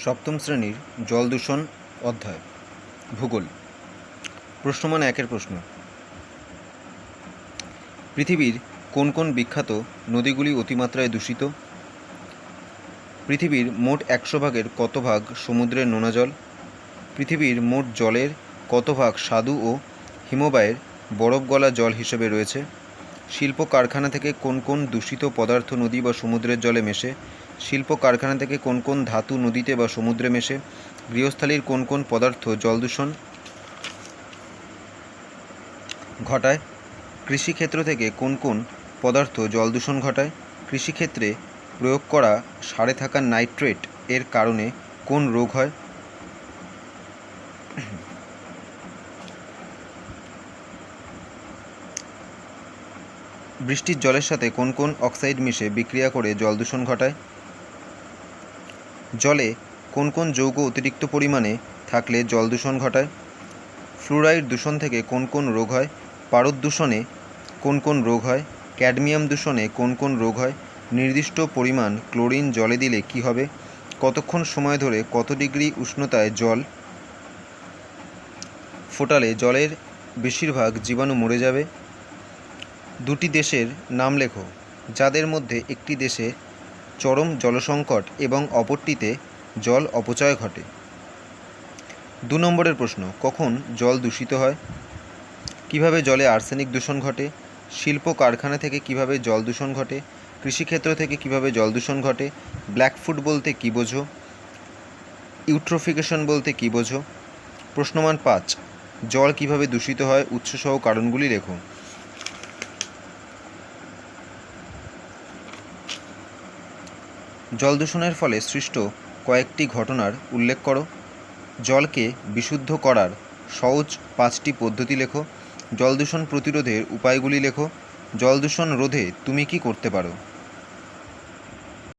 সপ্তম শ্রেণীর জল দূষণ অধ্যায় ভূগোল। প্রশ্নমান একের প্রশ্ন, পৃথিবীর কোন কোন বিখ্যাত নদীগুলি অতিমাত্রায় দূষিত? পৃথিবীর মোট 100 ভাগের কত ভাগ সমুদ্রের নোনা জল? পৃথিবীর মোট জলের কত ভাগ স্বাদু ও হিমবাহের বরফ গলা জল হিসেবে রয়েছে? শিল্প কারখানা থেকে কোন কোন দূষিত পদার্থ নদী বা সমুদ্রের জলে মেশে? শিল্প কারখানা থেকে কোন কোন ধাতু নদীতে বা সমুদ্রে মেশে? গৃহস্থালির কোন কোন পদার্থ জল দূষণ ঘটায়? কৃষিক্ষেত্র থেকে কোন কোন পদার্থ জল দূষণ ঘটায়? কৃষিক্ষেত্রে প্রয়োগ করা সারে থাকা নাইট্রেট এর কারণে কোন রোগ হয়? বৃষ্টির জলের সাথে কোন কোন অক্সাইড মিশে বিক্রিয়া করে জল দূষণ ঘটায়? জলে কোন কোন যৌগ অতিরিক্ত পরিমাণে থাকলে জল দূষণ ঘটায়? ফ্লুরাইড দূষণ থেকে কোন কোন রোগ হয়? পারদ দূষণে কোন কোন রোগ হয়? ক্যাডমিয়াম দূষণে কোন কোন রোগ হয়? নির্দিষ্ট পরিমাণ ক্লোরিন জলে দিলে কি হবে? কতক্ষণ সময় ধরে কত ডিগ্রি উষ্ণতায় জল ফোটালে জলের বেশিরভাগ জীবাণু মরে যাবে? দুটি দেশের নাম লেখো যাদের মধ্যে একটি দেশে চরম জলসংকট এবং অপরটিতে জল অপচয় ঘটে। 2 নম্বরের প্রশ্ন, কখন জল দূষিত হয়? কিভাবে জলে আর্সেনিক দূষণ ঘটে? শিল্প কারখানা থেকে কিভাবে জল দূষণ ঘটে? কৃষিক্ষেত্র থেকে কিভাবে জল দূষণ ঘটে? ব্ল্যাকফুট বলতে কী বোঝো? ইউট্রোফিকেশন বলতে কী বোঝো? প্রশ্নমান 5, জল কিভাবে দূষিত হয়? উৎসসহ কারণগুলি লেখো। জল দূষণের ফলে সৃষ্ট কয়েকটি ঘটনার উল্লেখ করো। জলকে বিশুদ্ধ করার সহজ 5টি পদ্ধতি লেখো। জল দূষণ প্রতিরোধের উপায়গুলি লেখো। জল দূষণ রোধে তুমি কি করতে পারো?